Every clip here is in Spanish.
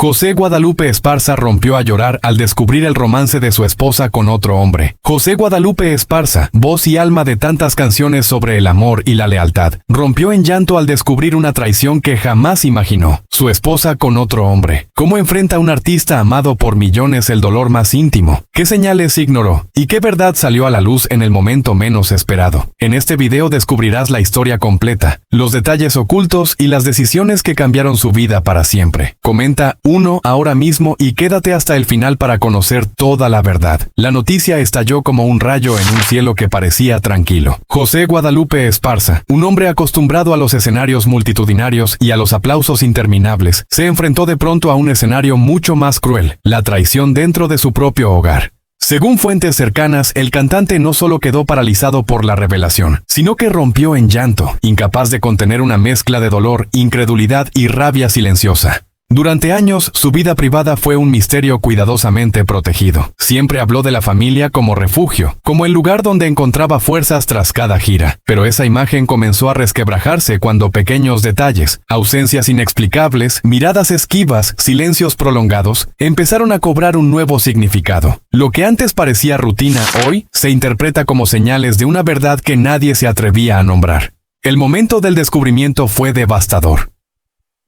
José Guadalupe Esparza rompió a llorar al descubrir el romance de su esposa con otro hombre. José Guadalupe Esparza, voz y alma de tantas canciones sobre el amor y la lealtad, rompió en llanto al descubrir una traición que jamás imaginó: su esposa con otro hombre. ¿Cómo enfrenta un artista amado por millones el dolor más íntimo? ¿Qué señales ignoró? ¿Y qué verdad salió a la luz en el momento menos esperado? En este video descubrirás la historia completa, los detalles ocultos y las decisiones que cambiaron su vida para siempre. Comenta 1 ahora mismo y quédate hasta el final para conocer toda la verdad. La noticia estalló como un rayo en un cielo que parecía tranquilo. José Guadalupe Esparza, un hombre acostumbrado a los escenarios multitudinarios y a los aplausos interminables, se enfrentó de pronto a un escenario mucho más cruel: la traición dentro de su propio hogar. Según fuentes cercanas, el cantante no solo quedó paralizado por la revelación, sino que rompió en llanto, incapaz de contener una mezcla de dolor, incredulidad y rabia silenciosa. Durante años, su vida privada fue un misterio cuidadosamente protegido. Siempre habló de la familia como refugio, como el lugar donde encontraba fuerzas tras cada gira. Pero esa imagen comenzó a resquebrajarse cuando pequeños detalles, ausencias inexplicables, miradas esquivas, silencios prolongados, empezaron a cobrar un nuevo significado. Lo que antes parecía rutina, hoy se interpreta como señales de una verdad que nadie se atrevía a nombrar. El momento del descubrimiento fue devastador.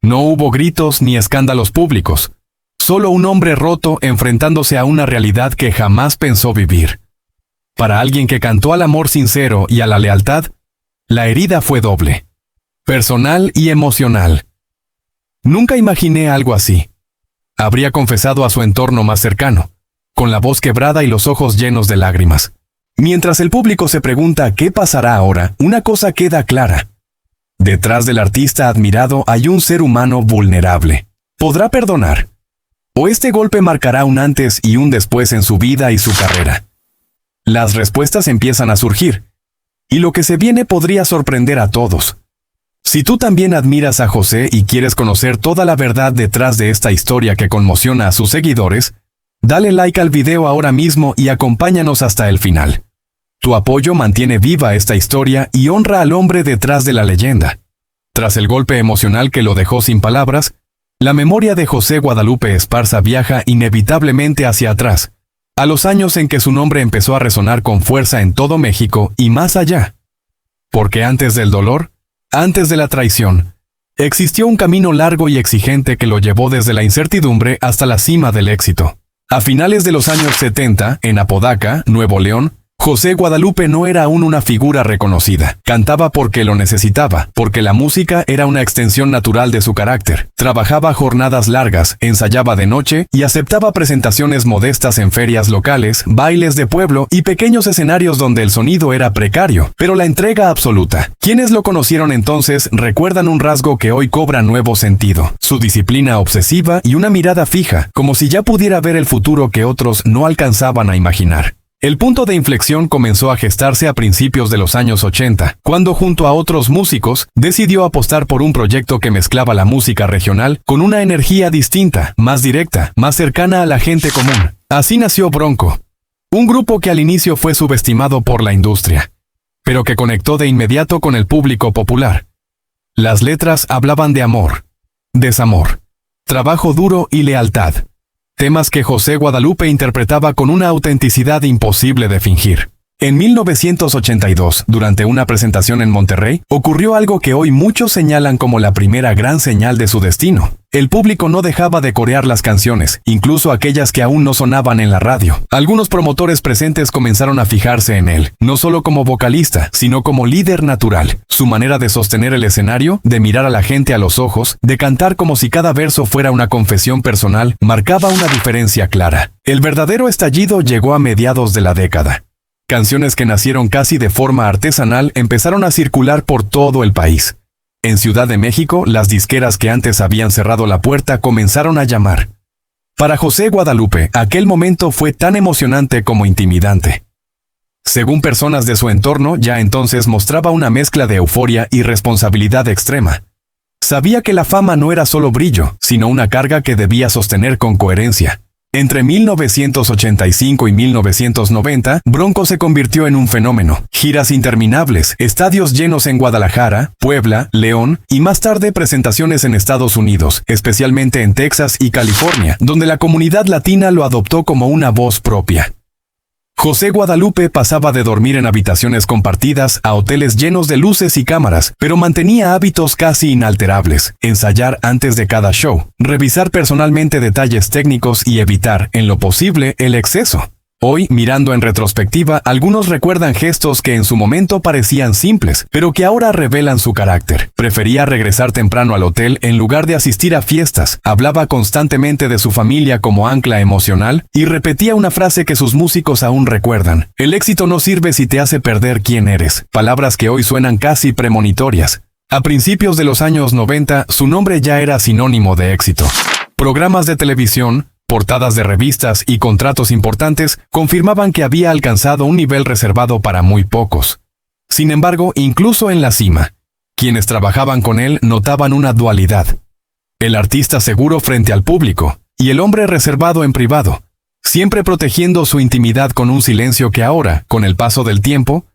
No hubo gritos ni escándalos públicos, solo un hombre roto enfrentándose a una realidad que jamás pensó vivir. Para alguien que cantó al amor sincero y a la lealtad, la herida fue doble, personal y emocional. Nunca imaginé algo así, habría confesado a su entorno más cercano, con la voz quebrada y los ojos llenos de lágrimas. Mientras el público se pregunta qué pasará ahora, una cosa queda clara: detrás del artista admirado hay un ser humano vulnerable. ¿Podrá perdonar? ¿O este golpe marcará un antes y un después en su vida y su carrera? Las respuestas empiezan a surgir, y lo que se viene podría sorprender a todos. Si tú también admiras a José y quieres conocer toda la verdad detrás de esta historia que conmociona a sus seguidores, dale like al video ahora mismo y acompáñanos hasta el final. Tu apoyo mantiene viva esta historia y honra al hombre detrás de la leyenda. Tras el golpe emocional que lo dejó sin palabras, la memoria de José Guadalupe Esparza viaja inevitablemente hacia atrás, a los años en que su nombre empezó a resonar con fuerza en todo México y más allá. Porque antes del dolor, antes de la traición, existió un camino largo y exigente que lo llevó desde la incertidumbre hasta la cima del éxito. A finales de los años 70, en Apodaca, Nuevo León, José Guadalupe no era aún una figura reconocida. Cantaba porque lo necesitaba, porque la música era una extensión natural de su carácter. Trabajaba jornadas largas, ensayaba de noche y aceptaba presentaciones modestas en ferias locales, bailes de pueblo y pequeños escenarios donde el sonido era precario, pero la entrega absoluta. Quienes lo conocieron entonces recuerdan un rasgo que hoy cobra nuevo sentido: su disciplina obsesiva y una mirada fija, como si ya pudiera ver el futuro que otros no alcanzaban a imaginar. El punto de inflexión comenzó a gestarse a principios de los años 80, cuando junto a otros músicos decidió apostar por un proyecto que mezclaba la música regional con una energía distinta, más directa, más cercana a la gente común. Así nació Bronco, un grupo que al inicio fue subestimado por la industria, pero que conectó de inmediato con el público popular. Las letras hablaban de amor, desamor, trabajo duro y lealtad. Temas que José Guadalupe interpretaba con una autenticidad imposible de fingir. En 1982, durante una presentación en Monterrey, ocurrió algo que hoy muchos señalan como la primera gran señal de su destino. El público no dejaba de corear las canciones, incluso aquellas que aún no sonaban en la radio. Algunos promotores presentes comenzaron a fijarse en él, no solo como vocalista, sino como líder natural. Su manera de sostener el escenario, de mirar a la gente a los ojos, de cantar como si cada verso fuera una confesión personal, marcaba una diferencia clara. El verdadero estallido llegó a mediados de la década. Canciones que nacieron casi de forma artesanal empezaron a circular por todo el país. En Ciudad de México, las disqueras que antes habían cerrado la puerta comenzaron a llamar. Para José Guadalupe, aquel momento fue tan emocionante como intimidante. Según personas de su entorno, ya entonces mostraba una mezcla de euforia y responsabilidad extrema. Sabía que la fama no era solo brillo, sino una carga que debía sostener con coherencia. Entre 1985 y 1990, Bronco se convirtió en un fenómeno. Giras interminables, estadios llenos en Guadalajara, Puebla, León y más tarde presentaciones en Estados Unidos, especialmente en Texas y California, donde la comunidad latina lo adoptó como una voz propia. José Guadalupe pasaba de dormir en habitaciones compartidas a hoteles llenos de luces y cámaras, pero mantenía hábitos casi inalterables: ensayar antes de cada show, revisar personalmente detalles técnicos y evitar, en lo posible, el exceso. Hoy, mirando en retrospectiva, algunos recuerdan gestos que en su momento parecían simples, pero que ahora revelan su carácter. Prefería regresar temprano al hotel en lugar de asistir a fiestas, hablaba constantemente de su familia como ancla emocional y repetía una frase que sus músicos aún recuerdan: el éxito no sirve si te hace perder quién eres. Palabras que hoy suenan casi premonitorias. A principios de los años 90, su nombre ya era sinónimo de éxito. Programas de televisión, portadas de revistas y contratos importantes confirmaban que había alcanzado un nivel reservado para muy pocos. Sin embargo, incluso en la cima, quienes trabajaban con él notaban una dualidad: el artista seguro frente al público y el hombre reservado en privado, siempre protegiendo su intimidad con un silencio que ahora, con el paso del tiempo,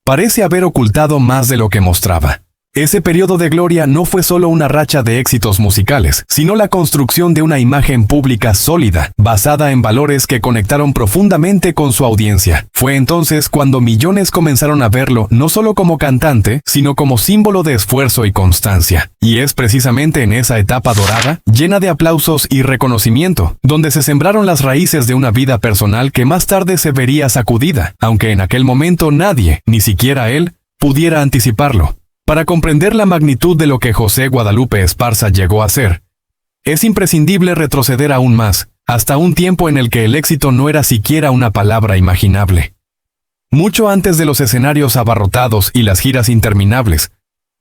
parece haber ocultado más de lo que mostraba. Ese periodo de gloria no fue solo una racha de éxitos musicales, sino la construcción de una imagen pública sólida, basada en valores que conectaron profundamente con su audiencia. Fue entonces cuando millones comenzaron a verlo no solo como cantante, sino como símbolo de esfuerzo y constancia. Y es precisamente en esa etapa dorada, llena de aplausos y reconocimiento, donde se sembraron las raíces de una vida personal que más tarde se vería sacudida, aunque en aquel momento nadie, ni siquiera él, pudiera anticiparlo. Para comprender la magnitud de lo que José Guadalupe Esparza llegó a ser, es imprescindible retroceder aún más, hasta un tiempo en el que el éxito no era siquiera una palabra imaginable. Mucho antes de los escenarios abarrotados y las giras interminables,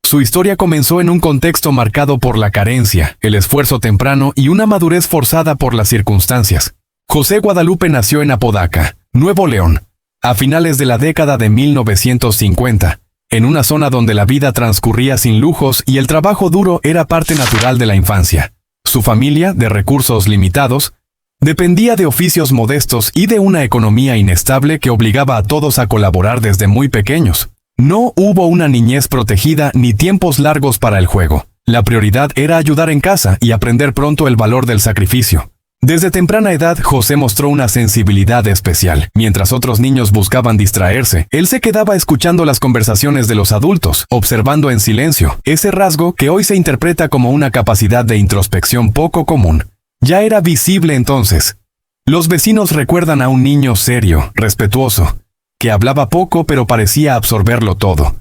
su historia comenzó en un contexto marcado por la carencia, el esfuerzo temprano y una madurez forzada por las circunstancias. José Guadalupe nació en Apodaca, Nuevo León, a finales de la década de 1950. En una zona donde la vida transcurría sin lujos y el trabajo duro era parte natural de la infancia. Su familia, de recursos limitados, dependía de oficios modestos y de una economía inestable que obligaba a todos a colaborar desde muy pequeños. No hubo una niñez protegida ni tiempos largos para el juego. La prioridad era ayudar en casa y aprender pronto el valor del sacrificio. Desde temprana edad, José mostró una sensibilidad especial. Mientras otros niños buscaban distraerse, él se quedaba escuchando las conversaciones de los adultos, observando en silencio. Ese rasgo, que hoy se interpreta como una capacidad de introspección poco común, ya era visible entonces. Los vecinos recuerdan a un niño serio, respetuoso, que hablaba poco pero parecía absorberlo todo.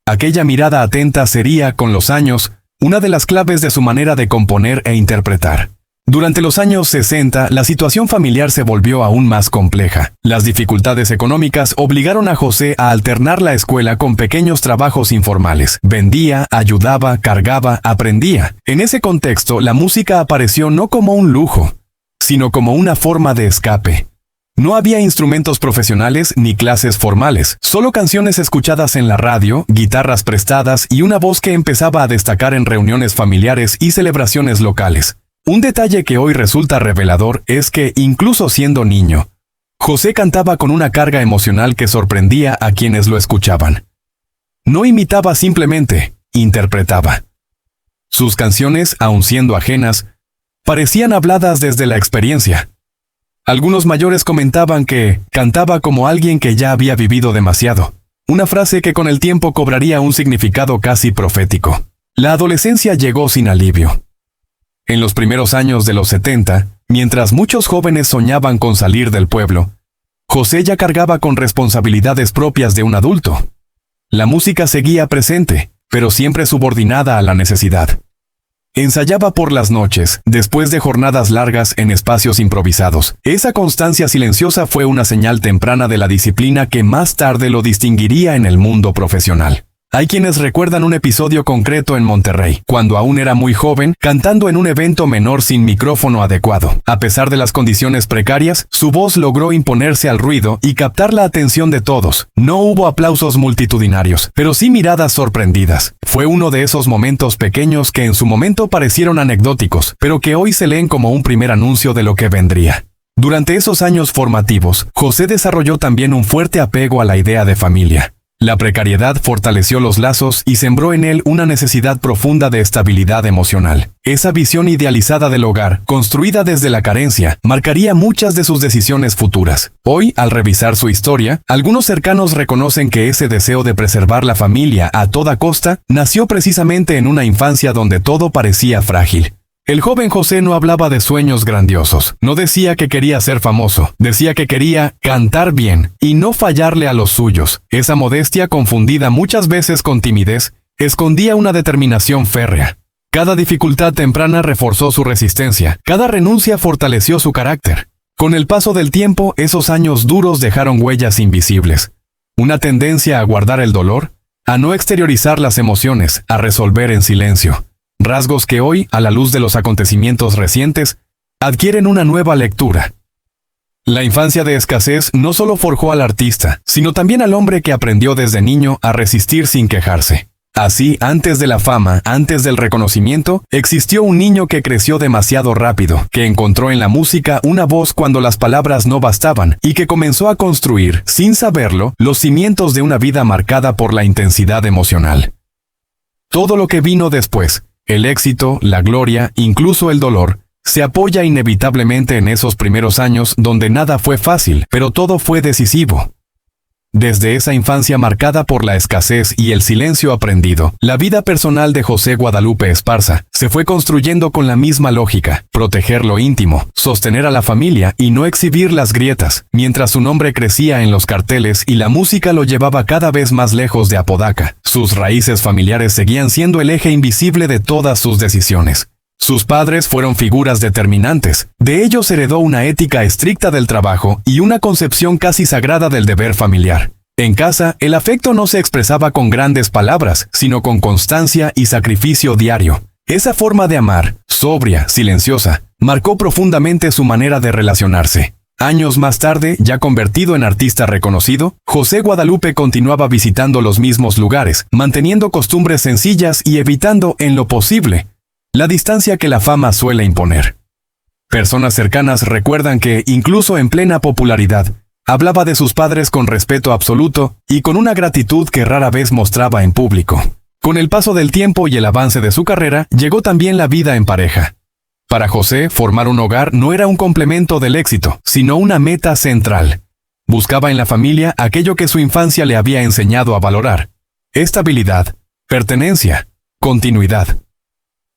Aquella mirada atenta sería, con los años, una de las claves de su manera de componer e interpretar. Durante los años 60, la situación familiar se volvió aún más compleja. Las dificultades económicas obligaron a José a alternar la escuela con pequeños trabajos informales. Vendía, ayudaba, cargaba, aprendía. En ese contexto, la música apareció no como un lujo, sino como una forma de escape. No había instrumentos profesionales ni clases formales, solo canciones escuchadas en la radio, guitarras prestadas y una voz que empezaba a destacar en reuniones familiares y celebraciones locales. Un detalle que hoy resulta revelador es que, incluso siendo niño, José cantaba con una carga emocional que sorprendía a quienes lo escuchaban. No imitaba simplemente, interpretaba. Sus canciones, aun siendo ajenas, parecían habladas desde la experiencia. Algunos mayores comentaban que cantaba como alguien que ya había vivido demasiado, una frase que con el tiempo cobraría un significado casi profético. La adolescencia llegó sin alivio. En los primeros años de los 70, mientras muchos jóvenes soñaban con salir del pueblo, José ya cargaba con responsabilidades propias de un adulto. La música seguía presente, pero siempre subordinada a la necesidad. Ensayaba por las noches, después de jornadas largas en espacios improvisados. Esa constancia silenciosa fue una señal temprana de la disciplina que más tarde lo distinguiría en el mundo profesional. Hay quienes recuerdan un episodio concreto en Monterrey, cuando aún era muy joven, cantando en un evento menor sin micrófono adecuado. A pesar de las condiciones precarias, su voz logró imponerse al ruido y captar la atención de todos. No hubo aplausos multitudinarios, pero sí miradas sorprendidas. Fue uno de esos momentos pequeños que en su momento parecieron anecdóticos, pero que hoy se leen como un primer anuncio de lo que vendría. Durante esos años formativos, José desarrolló también un fuerte apego a la idea de familia. La precariedad fortaleció los lazos y sembró en él una necesidad profunda de estabilidad emocional. Esa visión idealizada del hogar, construida desde la carencia, marcaría muchas de sus decisiones futuras. Hoy, al revisar su historia, algunos cercanos reconocen que ese deseo de preservar la familia a toda costa nació precisamente en una infancia donde todo parecía frágil. El joven José no hablaba de sueños grandiosos, no decía que quería ser famoso, decía que quería cantar bien y no fallarle a los suyos. Esa modestia, confundida muchas veces con timidez, escondía una determinación férrea. Cada dificultad temprana reforzó su resistencia, cada renuncia fortaleció su carácter. Con el paso del tiempo, esos años duros dejaron huellas invisibles. Una tendencia a guardar el dolor, a no exteriorizar las emociones, a resolver en silencio. Rasgos que hoy, a la luz de los acontecimientos recientes, adquieren una nueva lectura. La infancia de escasez no solo forjó al artista, sino también al hombre que aprendió desde niño a resistir sin quejarse. Así, antes de la fama, antes del reconocimiento, existió un niño que creció demasiado rápido, que encontró en la música una voz cuando las palabras no bastaban, y que comenzó a construir, sin saberlo, los cimientos de una vida marcada por la intensidad emocional. Todo lo que vino después, el éxito, la gloria, incluso el dolor, se apoya inevitablemente en esos primeros años donde nada fue fácil, pero todo fue decisivo. Desde esa infancia marcada por la escasez y el silencio aprendido, la vida personal de José Guadalupe Esparza se fue construyendo con la misma lógica: proteger lo íntimo, sostener a la familia y no exhibir las grietas, mientras su nombre crecía en los carteles y la música lo llevaba cada vez más lejos de Apodaca. Sus raíces familiares seguían siendo el eje invisible de todas sus decisiones. Sus padres fueron figuras determinantes. De ellos heredó una ética estricta del trabajo y una concepción casi sagrada del deber familiar. En casa, el afecto no se expresaba con grandes palabras, sino con constancia y sacrificio diario. Esa forma de amar, sobria, silenciosa, marcó profundamente su manera de relacionarse. Años más tarde, ya convertido en artista reconocido, José Guadalupe continuaba visitando los mismos lugares, manteniendo costumbres sencillas y evitando, en lo posible, la distancia que la fama suele imponer. Personas cercanas recuerdan que, incluso en plena popularidad, hablaba de sus padres con respeto absoluto y con una gratitud que rara vez mostraba en público. Con el paso del tiempo y el avance de su carrera, llegó también la vida en pareja. Para José, formar un hogar no era un complemento del éxito, sino una meta central. Buscaba en la familia aquello que su infancia le había enseñado a valorar: estabilidad, pertenencia, continuidad.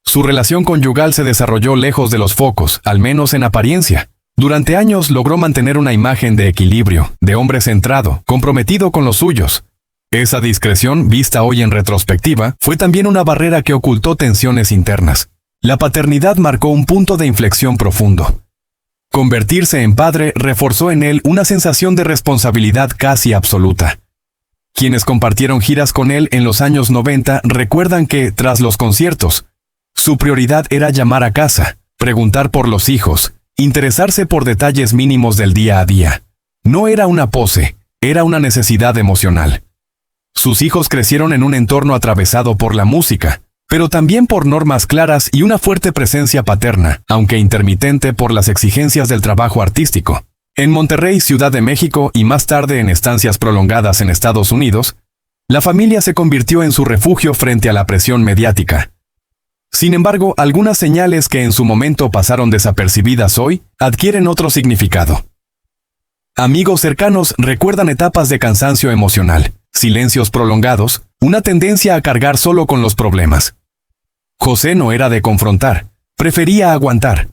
Su relación conyugal se desarrolló lejos de los focos, al menos en apariencia. Durante años logró mantener una imagen de equilibrio, de hombre centrado, comprometido con los suyos. Esa discreción, vista hoy en retrospectiva, fue también una barrera que ocultó tensiones internas. La paternidad marcó un punto de inflexión profundo. Convertirse en padre reforzó en él una sensación de responsabilidad casi absoluta. Quienes compartieron giras con él en los años 90 recuerdan que, tras los conciertos, su prioridad era llamar a casa, preguntar por los hijos, interesarse por detalles mínimos del día a día. No era una pose, era una necesidad emocional. Sus hijos crecieron en un entorno atravesado por la música, pero también por normas claras y una fuerte presencia paterna, aunque intermitente por las exigencias del trabajo artístico. En Monterrey, Ciudad de México y más tarde en estancias prolongadas en Estados Unidos, la familia se convirtió en su refugio frente a la presión mediática. Sin embargo, algunas señales que en su momento pasaron desapercibidas hoy adquieren otro significado. Amigos cercanos recuerdan etapas de cansancio emocional, silencios prolongados, una tendencia a cargar solo con los problemas. José no era de confrontar, prefería aguantar.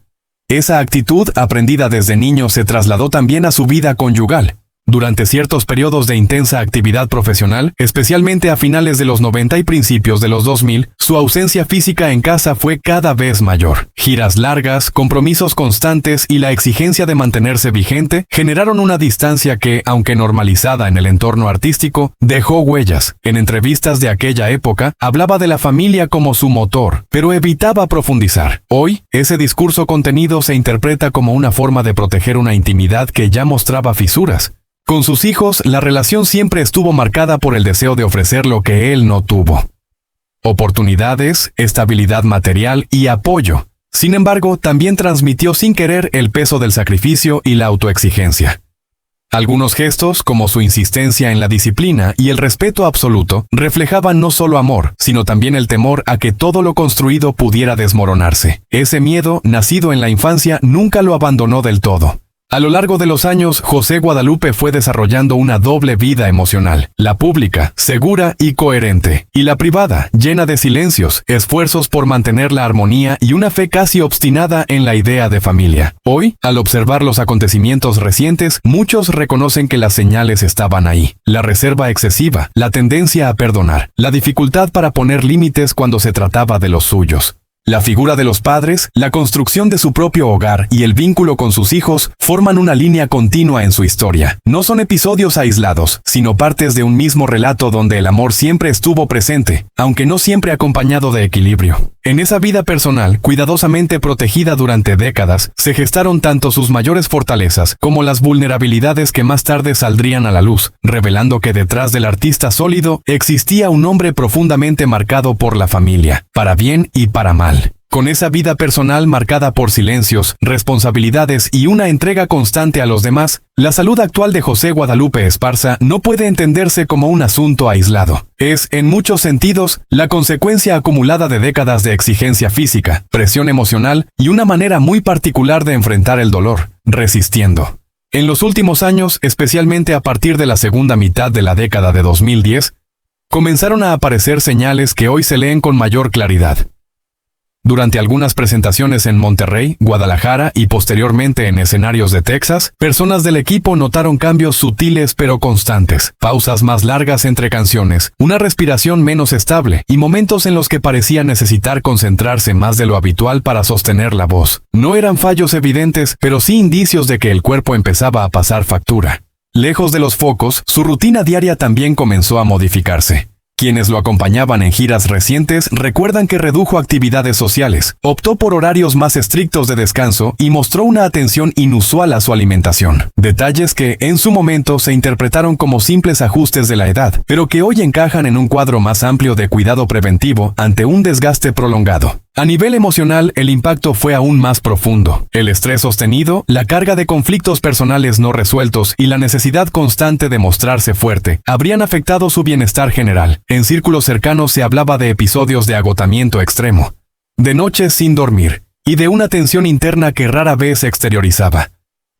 Esa actitud, aprendida desde niño, se trasladó también a su vida conyugal. Durante ciertos periodos de intensa actividad profesional, especialmente a finales de los 90 y principios de los 2000, su ausencia física en casa fue cada vez mayor. Giras largas, compromisos constantes y la exigencia de mantenerse vigente generaron una distancia que, aunque normalizada en el entorno artístico, dejó huellas. En entrevistas de aquella época, hablaba de la familia como su motor, pero evitaba profundizar. Hoy, ese discurso contenido se interpreta como una forma de proteger una intimidad que ya mostraba fisuras. Con sus hijos, la relación siempre estuvo marcada por el deseo de ofrecer lo que él no tuvo: oportunidades, estabilidad material y apoyo, Sin embargo, también transmitió sin querer el peso del sacrificio y la autoexigencia. Algunos gestos, como su insistencia en la disciplina y el respeto absoluto, reflejaban no solo amor, sino también el temor a que todo lo construido pudiera desmoronarse. Ese miedo, nacido en la infancia, nunca lo abandonó del todo. A lo largo de los años, José Guadalupe fue desarrollando una doble vida emocional, la pública, segura y coherente, y la privada, llena de silencios, esfuerzos por mantener la armonía y una fe casi obstinada en la idea de familia. Hoy, al observar los acontecimientos recientes, muchos reconocen que las señales estaban ahí. La reserva excesiva, la tendencia a perdonar, la dificultad para poner límites cuando se trataba de los suyos. La figura de los padres, la construcción de su propio hogar y el vínculo con sus hijos forman una línea continua en su historia. No son episodios aislados, sino partes de un mismo relato donde el amor siempre estuvo presente, aunque no siempre acompañado de equilibrio. En esa vida personal, cuidadosamente protegida durante décadas, se gestaron tanto sus mayores fortalezas como las vulnerabilidades que más tarde saldrían a la luz, revelando que detrás del artista sólido existía un hombre profundamente marcado por la familia, para bien y para mal. Con esa vida personal marcada por silencios, responsabilidades y una entrega constante a los demás, la salud actual de José Guadalupe Esparza no puede entenderse como un asunto aislado. Es, en muchos sentidos, la consecuencia acumulada de décadas de exigencia física, presión emocional y una manera muy particular de enfrentar el dolor, resistiendo. En los últimos años, especialmente a partir de la segunda mitad de la década de 2010, comenzaron a aparecer señales que hoy se leen con mayor claridad. Durante algunas presentaciones en Monterrey, Guadalajara y posteriormente en escenarios de Texas, personas del equipo notaron cambios sutiles pero constantes, pausas más largas entre canciones, una respiración menos estable y momentos en los que parecía necesitar concentrarse más de lo habitual para sostener la voz. No eran fallos evidentes, pero sí indicios de que el cuerpo empezaba a pasar factura. Lejos de los focos, su rutina diaria también comenzó a modificarse. Quienes lo acompañaban en giras recientes recuerdan que redujo actividades sociales, optó por horarios más estrictos de descanso y mostró una atención inusual a su alimentación. Detalles que, en su momento, se interpretaron como simples ajustes de la edad, pero que hoy encajan en un cuadro más amplio de cuidado preventivo ante un desgaste prolongado. A nivel emocional, el impacto fue aún más profundo. El estrés sostenido, la carga de conflictos personales no resueltos y la necesidad constante de mostrarse fuerte habrían afectado su bienestar general. En círculos cercanos se hablaba de episodios de agotamiento extremo, de noches sin dormir y de una tensión interna que rara vez se exteriorizaba.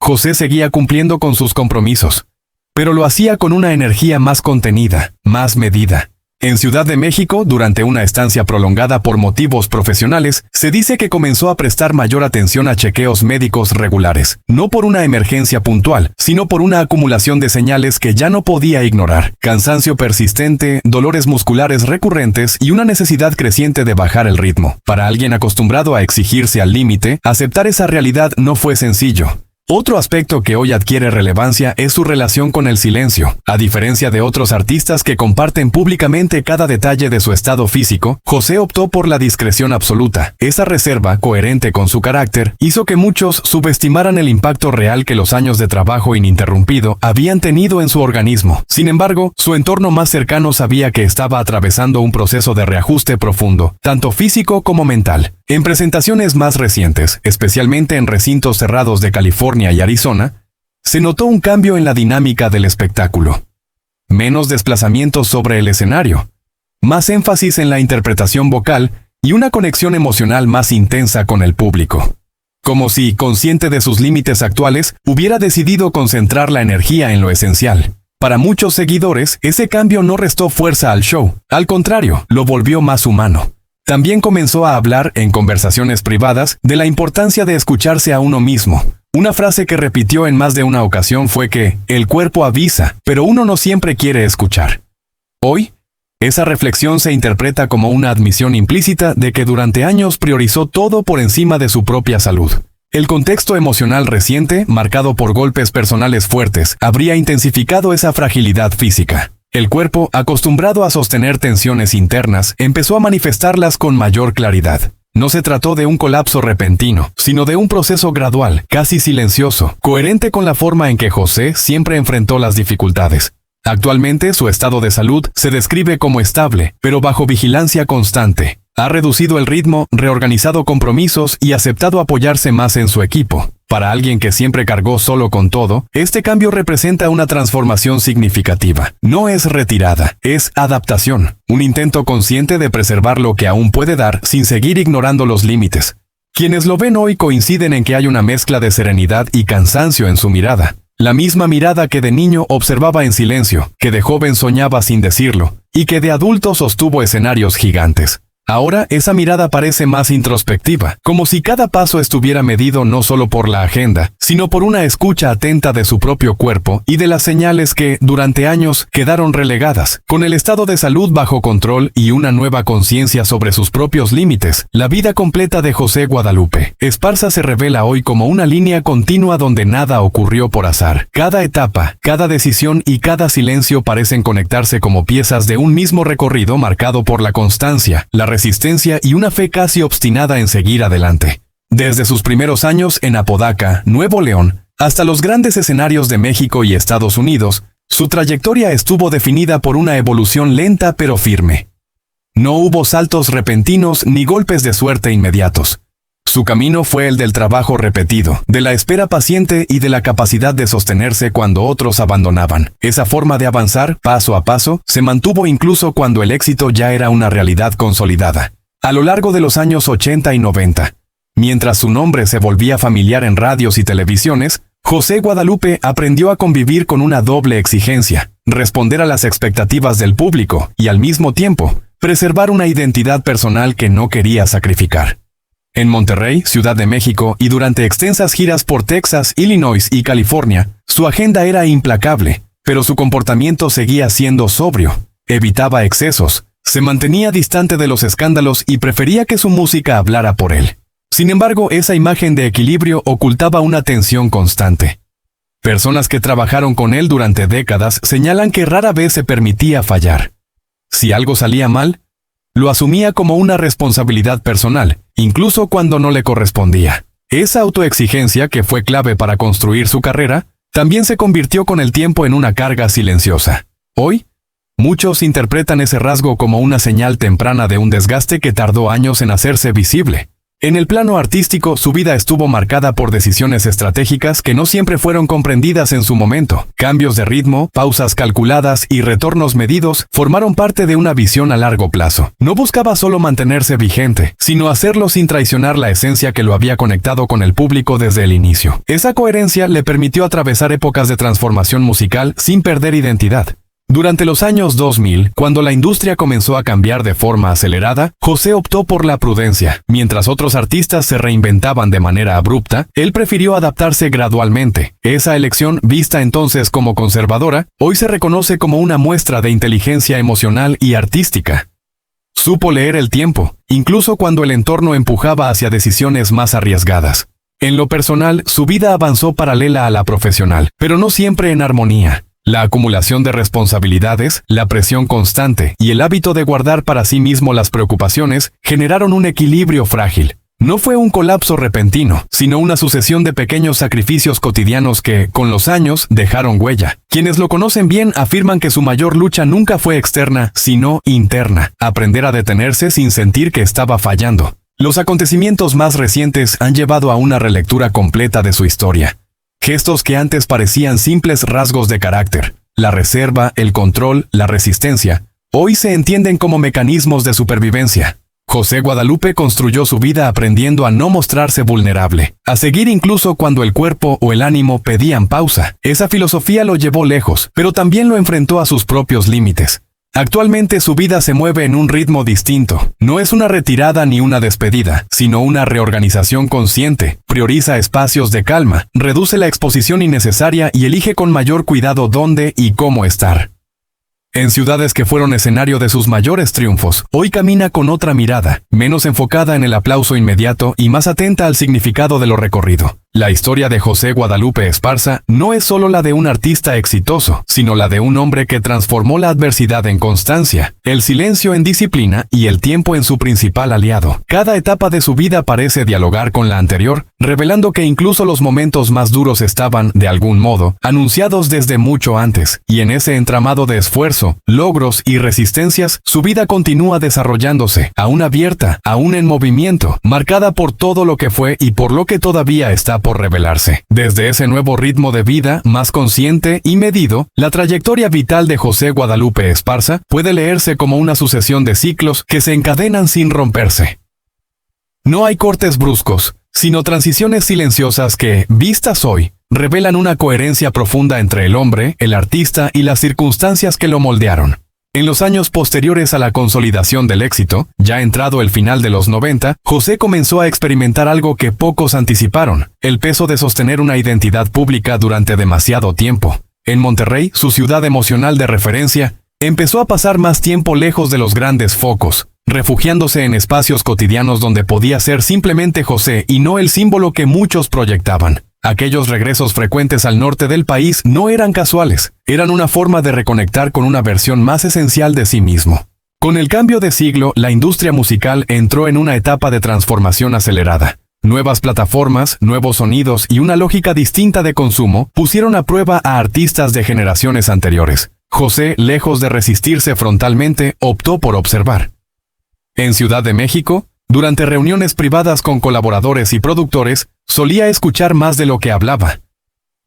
José seguía cumpliendo con sus compromisos, pero lo hacía con una energía más contenida, más medida. En Ciudad de México, durante una estancia prolongada por motivos profesionales, se dice que comenzó a prestar mayor atención a chequeos médicos regulares, no por una emergencia puntual, sino por una acumulación de señales que ya no podía ignorar. Cansancio persistente, dolores musculares recurrentes y una necesidad creciente de bajar el ritmo. Para alguien acostumbrado a exigirse al límite, aceptar esa realidad no fue sencillo. Otro aspecto que hoy adquiere relevancia es su relación con el silencio. A diferencia de otros artistas que comparten públicamente cada detalle de su estado físico, José optó por la discreción absoluta. Esa reserva, coherente con su carácter, hizo que muchos subestimaran el impacto real que los años de trabajo ininterrumpido habían tenido en su organismo. Sin embargo, su entorno más cercano sabía que estaba atravesando un proceso de reajuste profundo, tanto físico como mental. En presentaciones más recientes, especialmente en recintos cerrados de California y Arizona, se notó un cambio en la dinámica del espectáculo. Menos desplazamientos sobre el escenario, más énfasis en la interpretación vocal y una conexión emocional más intensa con el público. Como si, consciente de sus límites actuales, hubiera decidido concentrar la energía en lo esencial. Para muchos seguidores, ese cambio no restó fuerza al show, al contrario, lo volvió más humano. También comenzó a hablar, en conversaciones privadas, de la importancia de escucharse a uno mismo. Una frase que repitió en más de una ocasión fue que, el cuerpo avisa, pero uno no siempre quiere escuchar. Hoy, esa reflexión se interpreta como una admisión implícita de que durante años priorizó todo por encima de su propia salud. El contexto emocional reciente, marcado por golpes personales fuertes, habría intensificado esa fragilidad física. El cuerpo, acostumbrado a sostener tensiones internas, empezó a manifestarlas con mayor claridad. No se trató de un colapso repentino, sino de un proceso gradual, casi silencioso, coherente con la forma en que José siempre enfrentó las dificultades. Actualmente, su estado de salud se describe como estable, pero bajo vigilancia constante. Ha reducido el ritmo, reorganizado compromisos y aceptado apoyarse más en su equipo. Para alguien que siempre cargó solo con todo, este cambio representa una transformación significativa. No es retirada, es adaptación, un intento consciente de preservar lo que aún puede dar sin seguir ignorando los límites. Quienes lo ven hoy coinciden en que hay una mezcla de serenidad y cansancio en su mirada. La misma mirada que de niño observaba en silencio, que de joven soñaba sin decirlo, y que de adulto sostuvo escenarios gigantes. Ahora esa mirada parece más introspectiva, como si cada paso estuviera medido no solo por la agenda, sino por una escucha atenta de su propio cuerpo y de las señales que, durante años, quedaron relegadas. Con el estado de salud bajo control y una nueva conciencia sobre sus propios límites, la vida completa de José Guadalupe Esparza se revela hoy como una línea continua donde nada ocurrió por azar. Cada etapa, cada decisión y cada silencio parecen conectarse como piezas de un mismo recorrido marcado por la constancia, la resistencia y una fe casi obstinada en seguir adelante. Desde sus primeros años en Apodaca, Nuevo León, hasta los grandes escenarios de México y Estados Unidos, su trayectoria estuvo definida por una evolución lenta pero firme. No hubo saltos repentinos ni golpes de suerte inmediatos. Su camino fue el del trabajo repetido, de la espera paciente y de la capacidad de sostenerse cuando otros abandonaban. Esa forma de avanzar, paso a paso, se mantuvo incluso cuando el éxito ya era una realidad consolidada. A lo largo de los años 80 y 90, mientras su nombre se volvía familiar en radios y televisiones, José Guadalupe aprendió a convivir con una doble exigencia: responder a las expectativas del público y, al mismo tiempo, preservar una identidad personal que no quería sacrificar. En Monterrey, Ciudad de México y durante extensas giras por Texas, Illinois y California, su agenda era implacable, pero su comportamiento seguía siendo sobrio. Evitaba excesos, se mantenía distante de los escándalos y prefería que su música hablara por él. Sin embargo, esa imagen de equilibrio ocultaba una tensión constante. Personas que trabajaron con él durante décadas señalan que rara vez se permitía fallar. Si algo salía mal, lo asumía como una responsabilidad personal, incluso cuando no le correspondía. Esa autoexigencia, que fue clave para construir su carrera, también se convirtió con el tiempo en una carga silenciosa. Hoy, muchos interpretan ese rasgo como una señal temprana de un desgaste que tardó años en hacerse visible. En el plano artístico, su vida estuvo marcada por decisiones estratégicas que no siempre fueron comprendidas en su momento. Cambios de ritmo, pausas calculadas y retornos medidos formaron parte de una visión a largo plazo. No buscaba solo mantenerse vigente, sino hacerlo sin traicionar la esencia que lo había conectado con el público desde el inicio. Esa coherencia le permitió atravesar épocas de transformación musical sin perder identidad. Durante los años 2000, cuando la industria comenzó a cambiar de forma acelerada, José optó por la prudencia. Mientras otros artistas se reinventaban de manera abrupta, él prefirió adaptarse gradualmente. Esa elección, vista entonces como conservadora, hoy se reconoce como una muestra de inteligencia emocional y artística. Supo leer el tiempo, incluso cuando el entorno empujaba hacia decisiones más arriesgadas. En lo personal, su vida avanzó paralela a la profesional, pero no siempre en armonía. La acumulación de responsabilidades, la presión constante y el hábito de guardar para sí mismo las preocupaciones generaron un equilibrio frágil. No fue un colapso repentino, sino una sucesión de pequeños sacrificios cotidianos que, con los años, dejaron huella. Quienes lo conocen bien afirman que su mayor lucha nunca fue externa, sino interna: aprender a detenerse sin sentir que estaba fallando. Los acontecimientos más recientes han llevado a una relectura completa de su historia. Gestos que antes parecían simples rasgos de carácter, la reserva, el control, la resistencia, hoy se entienden como mecanismos de supervivencia. José Guadalupe construyó su vida aprendiendo a no mostrarse vulnerable, a seguir incluso cuando el cuerpo o el ánimo pedían pausa. Esa filosofía lo llevó lejos, pero también lo enfrentó a sus propios límites. Actualmente su vida se mueve en un ritmo distinto. No es una retirada ni una despedida, sino una reorganización consciente. Prioriza espacios de calma, reduce la exposición innecesaria y elige con mayor cuidado dónde y cómo estar. En ciudades que fueron escenario de sus mayores triunfos, hoy camina con otra mirada, menos enfocada en el aplauso inmediato y más atenta al significado de lo recorrido. La historia de José Guadalupe Esparza no es solo la de un artista exitoso, sino la de un hombre que transformó la adversidad en constancia, el silencio en disciplina y el tiempo en su principal aliado. Cada etapa de su vida parece dialogar con la anterior, revelando que incluso los momentos más duros estaban, de algún modo, anunciados desde mucho antes, y en ese entramado de esfuerzo, logros y resistencias, su vida continúa desarrollándose, aún abierta, aún en movimiento, marcada por todo lo que fue y por lo que todavía está por revelarse. Desde ese nuevo ritmo de vida, más consciente y medido, la trayectoria vital de José Guadalupe Esparza puede leerse como una sucesión de ciclos que se encadenan sin romperse. No hay cortes bruscos, sino transiciones silenciosas que, vistas hoy, revelan una coherencia profunda entre el hombre, el artista y las circunstancias que lo moldearon. En los años posteriores a la consolidación del éxito, ya entrado el final de los 90, José comenzó a experimentar algo que pocos anticiparon: el peso de sostener una identidad pública durante demasiado tiempo. En Monterrey, su ciudad emocional de referencia, empezó a pasar más tiempo lejos de los grandes focos, refugiándose en espacios cotidianos donde podía ser simplemente José y no el símbolo que muchos proyectaban. Aquellos regresos frecuentes al norte del país no eran casuales, eran una forma de reconectar con una versión más esencial de sí mismo. Con el cambio de siglo, la industria musical entró en una etapa de transformación acelerada. Nuevas plataformas, nuevos sonidos y una lógica distinta de consumo pusieron a prueba a artistas de generaciones anteriores. José, lejos de resistirse frontalmente, optó por observar. En Ciudad de México, durante reuniones privadas con colaboradores y productores, solía escuchar más de lo que hablaba.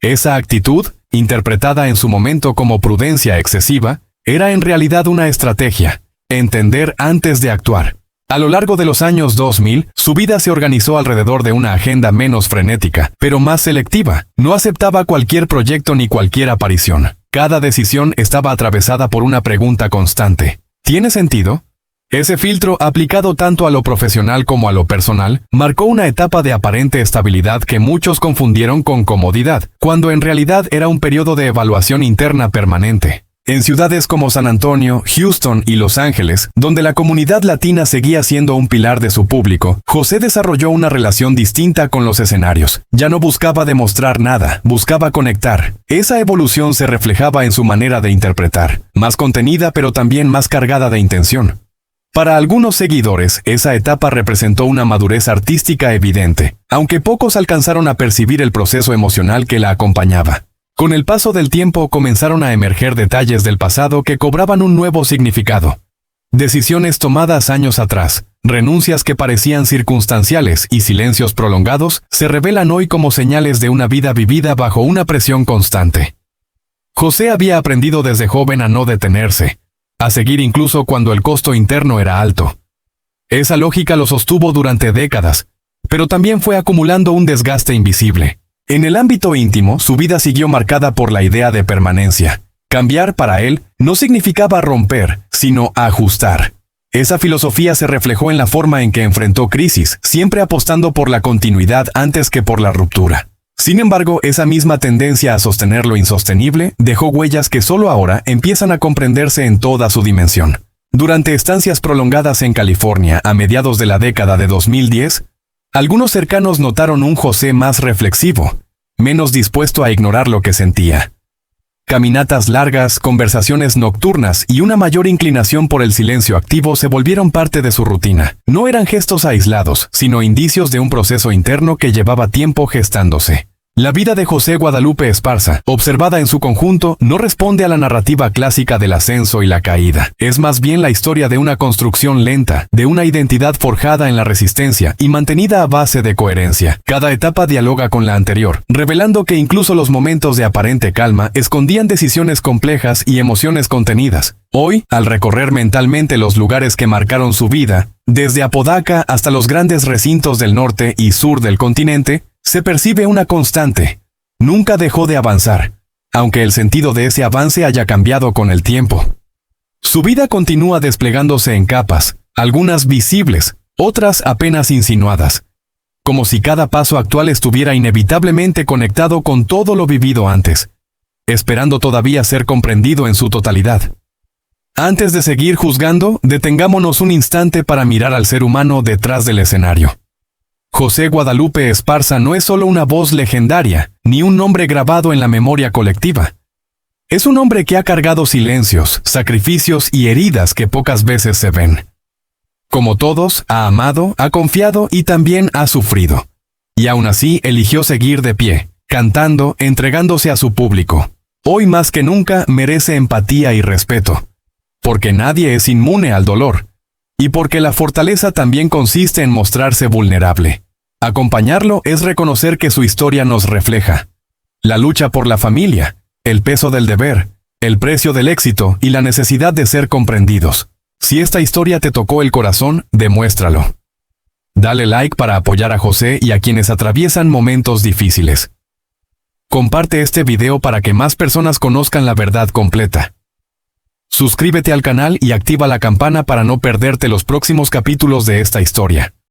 Esa actitud, interpretada en su momento como prudencia excesiva, era en realidad una estrategia: entender antes de actuar. A lo largo de los años 2000, su vida se organizó alrededor de una agenda menos frenética, pero más selectiva. No aceptaba cualquier proyecto ni cualquier aparición. Cada decisión estaba atravesada por una pregunta constante: ¿tiene sentido? Ese filtro, aplicado tanto a lo profesional como a lo personal, marcó una etapa de aparente estabilidad que muchos confundieron con comodidad, cuando en realidad era un periodo de evaluación interna permanente. En ciudades como San Antonio, Houston y Los Ángeles, donde la comunidad latina seguía siendo un pilar de su público, José desarrolló una relación distinta con los escenarios. Ya no buscaba demostrar nada, buscaba conectar. Esa evolución se reflejaba en su manera de interpretar, más contenida pero también más cargada de intención. Para algunos seguidores, esa etapa representó una madurez artística evidente, aunque pocos alcanzaron a percibir el proceso emocional que la acompañaba. Con el paso del tiempo comenzaron a emerger detalles del pasado que cobraban un nuevo significado. Decisiones tomadas años atrás, renuncias que parecían circunstanciales y silencios prolongados se revelan hoy como señales de una vida vivida bajo una presión constante. José había aprendido desde joven a no detenerse, a seguir incluso cuando el costo interno era alto. Esa lógica lo sostuvo durante décadas, pero también fue acumulando un desgaste invisible. En el ámbito íntimo, su vida siguió marcada por la idea de permanencia. Cambiar para él no significaba romper, sino ajustar. Esa filosofía se reflejó en la forma en que enfrentó crisis, siempre apostando por la continuidad antes que por la ruptura. Sin embargo, esa misma tendencia a sostener lo insostenible dejó huellas que solo ahora empiezan a comprenderse en toda su dimensión. Durante estancias prolongadas en California a mediados de la década de 2010, algunos cercanos notaron un José más reflexivo, menos dispuesto a ignorar lo que sentía. Caminatas largas, conversaciones nocturnas y una mayor inclinación por el silencio activo se volvieron parte de su rutina. No eran gestos aislados, sino indicios de un proceso interno que llevaba tiempo gestándose. La vida de José Guadalupe Esparza, observada en su conjunto, no responde a la narrativa clásica del ascenso y la caída. Es más bien la historia de una construcción lenta, de una identidad forjada en la resistencia y mantenida a base de coherencia. Cada etapa dialoga con la anterior, revelando que incluso los momentos de aparente calma escondían decisiones complejas y emociones contenidas. Hoy, al recorrer mentalmente los lugares que marcaron su vida, desde Apodaca hasta los grandes recintos del norte y sur del continente, se percibe una constante: nunca dejó de avanzar, aunque el sentido de ese avance haya cambiado con el tiempo. Su vida continúa desplegándose en capas, algunas visibles, otras apenas insinuadas, como si cada paso actual estuviera inevitablemente conectado con todo lo vivido antes, esperando todavía ser comprendido en su totalidad. Antes de seguir juzgando, detengámonos un instante para mirar al ser humano detrás del escenario. José Guadalupe Esparza no es solo una voz legendaria, ni un nombre grabado en la memoria colectiva. Es un hombre que ha cargado silencios, sacrificios y heridas que pocas veces se ven. Como todos, ha amado, ha confiado y también ha sufrido. Y aún así eligió seguir de pie, cantando, entregándose a su público. Hoy más que nunca merece empatía y respeto. Porque nadie es inmune al dolor. Y porque la fortaleza también consiste en mostrarse vulnerable. Acompañarlo es reconocer que su historia nos refleja. La lucha por la familia, el peso del deber, el precio del éxito y la necesidad de ser comprendidos. Si esta historia te tocó el corazón, demuéstralo. Dale like para apoyar a José y a quienes atraviesan momentos difíciles. Comparte este video para que más personas conozcan la verdad completa. Suscríbete al canal y activa la campana para no perderte los próximos capítulos de esta historia.